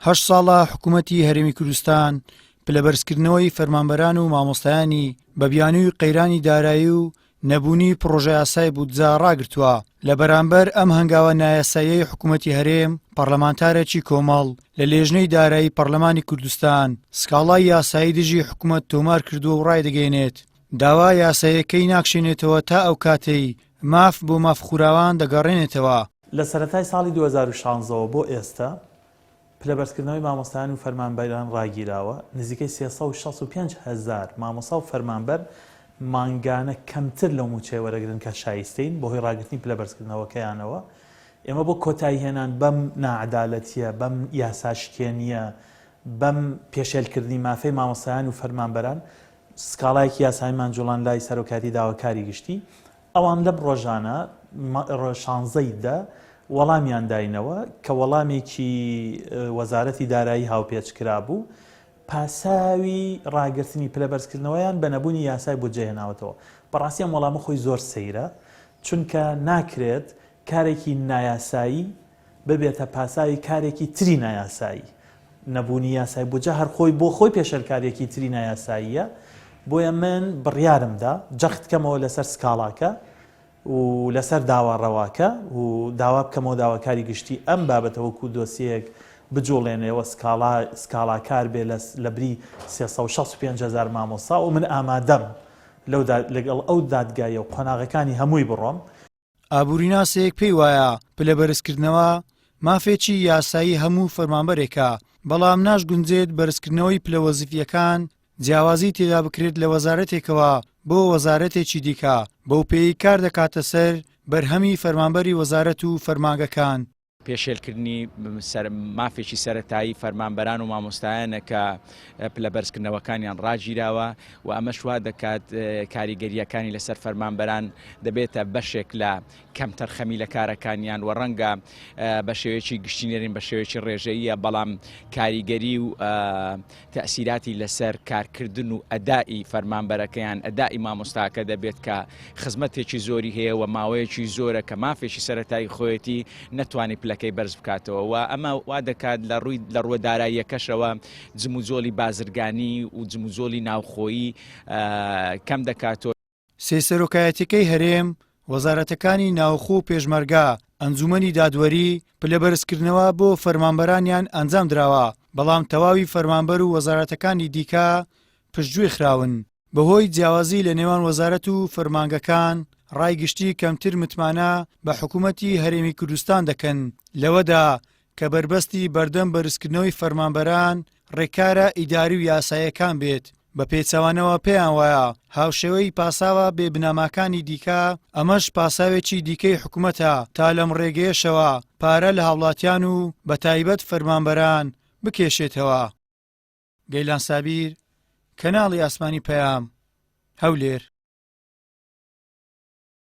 8 ساڵە حکوومەتی هەرێمی کوردستان پلەبەرزکردنەوەی فەرمانبەران و مامۆستایانی بە بیانووی قەیرانی دارایی و نەبوونی پڕۆژە یاسای بودجە ڕاگرتووە. لە بەرامبەر ئەم هەنگاوە نایاساییەی حکوومەتی هەرێم پەرلەمانتارێکی کۆمەڵ لە لێژنەی دارایی پەرلەمانی کوردستان سکاڵای یاسایی دژی حکوومەت تۆمار کردووە و ڕایدەگەێنێت. داوا یاساییەکەی ناکشێنێتەوە تا ئەو کاتەی ماف بۆ مافخوراوان دەگەڕێنێتەوە. لە سەرەتای ساڵی 2016 بۆ ئێستا پلەبەرزکردنەوەی مامۆستایان و فەرمانبەران ڕاگیراوە. نزیکەی 365,000 مامۆستا و فەرمانبەر مانگانە کەمتر لەو موچەیە وەرەگرن کە شایستەین بۆ هۆی ڕاگررتنی پلەبەرزکردنەوەکەیانەوە. ئێمە بۆ کۆتایی هێنان بەم نائەدالەتیە، بەم یاساشکێنیە، بەم پێشێلکردنی مافەی مامۆستایان و فەرمانبەران سکاڵایەکی یاساییمان جوڵان لای سەرۆکاتی داواکاری گشتی. ئەوان لەم ڕۆژانە 16دا وەڵامیان داینەوە کە وەڵامێکی وەزارەتی دارایی هاوپێچکرا بوو پاساوی ڕاگررتنی پلەبەرزکردنەوەیان بە نەبوونی یاسای بۆ جێهێناوەتەوە. بەڕاستی ئەم وەڵامە خۆی زۆر سەیرە، چونکە ناکرێت کارێکی نایاسایی ببێتە پاساوی کارێکی تری نایاسایی. نەبوونی یاسای بۆجە هەر خۆی بۆ خۆی پێشەرکارێکی تری نایاساییە. بۆیە من بڕیارمدا جەخت کەمەوە لەسەر سکاڵاکە و لەسەر داواڕەواکە و داوا بکەمەوە داواکاری گشتی ئەم بابەتە وەکو دۆسیەک بجوڵێنەوە سکاڵاکار بێ لە بری 365,000 مامۆستا و من ئامادەم لەگەڵ ئەو دادگایە و قۆناغەکانی هەمووی بڕۆم. ئابووریناسێک پێی وایە پلەبەرزکردنەوە مافێکی یاسایی هەموو فەرمانبەرێکە، بەڵام ناشگونجێت بەرزکردنەوەی پلەوەزیفیەکان جیاوازی تێدا بکرێت لە وەزارەتێکەوە بۆ وەزارەتێکی دیکە، بەو پێی کار دەکاتە سەر بەرهەمی فەرمانبەری وەزارەت و فەرمانگەکان. پێشێلکردنی مافێکی سەرەتایی فەرمانبەران و مامۆستایانە کە پلەبەرزکردنەوەکانیان ڕاگیراوە و ئەمەش وا دەکات کاریگەریەکانی لەسەر فەرمانبەران دەبێتە بەشێک لە کەم تەرخەمی لە کارەکانیان و ڕەنگە بە شێوەیەکی گشتینێرین بە شێوەیەکی ڕێژەیە، بەڵام کاریگەری و تەئسیراتی لەسەر کارکردن و ئەدائی فەرمانبەرەکەیان ئەدائی مامۆستاکە دەبێت کە خزمەتێکی زۆری هەیە و ماوەیەکی زۆرە کە مافێکی سەرەتایی خۆیەتی نەتوانی پلەکەی بەرز بکاتەوە و ئەمە وا دەکات لە ڕووە داراییەکەشەوە جم و جۆلی بازرگانی و جم و جۆلی ناوخۆیی کەم دەکاتەوە. سێسەرۆکایەتەکەی هەرێم، وەزارەتەکانی ناوخۆ و پێشمەرگا، ئەنجومەنی دادوەری پلەبەرزکردنەوە بۆ فەرمانبەرانیان ئەنجام دراوە، بەڵام تەواوی فەرمانبەر و وەزارەتەکانی دیکە پشتگوێ خراون. بەهۆی جیاوازی لە نێوان وەزارەت و فەرمانگەکان ڕایگشتی کەمتر متمانە بە حکوومەتی هەرێمی کوردستان دەکەن، لەوەدا کە بربەستی بەردەم بەرزکردنەوەی فەرمانبەران ڕێکارە ئیداری و یاساییەکان بێت. بە پێچەوانەوە پێیان وایە هاوشێوەی پاساوە بێ بناماکانی دیکە، ئەمەش پاساوێکی دیکەی حکوومەتە تا لەم ڕێگەیەشەوە پارە لە هاوڵاتیان و بە تایبەت فەرمانبەران بکێشێتەوە. گەیلان سابیر، کەناڵی ئاسمانی پەیام، هەولێر.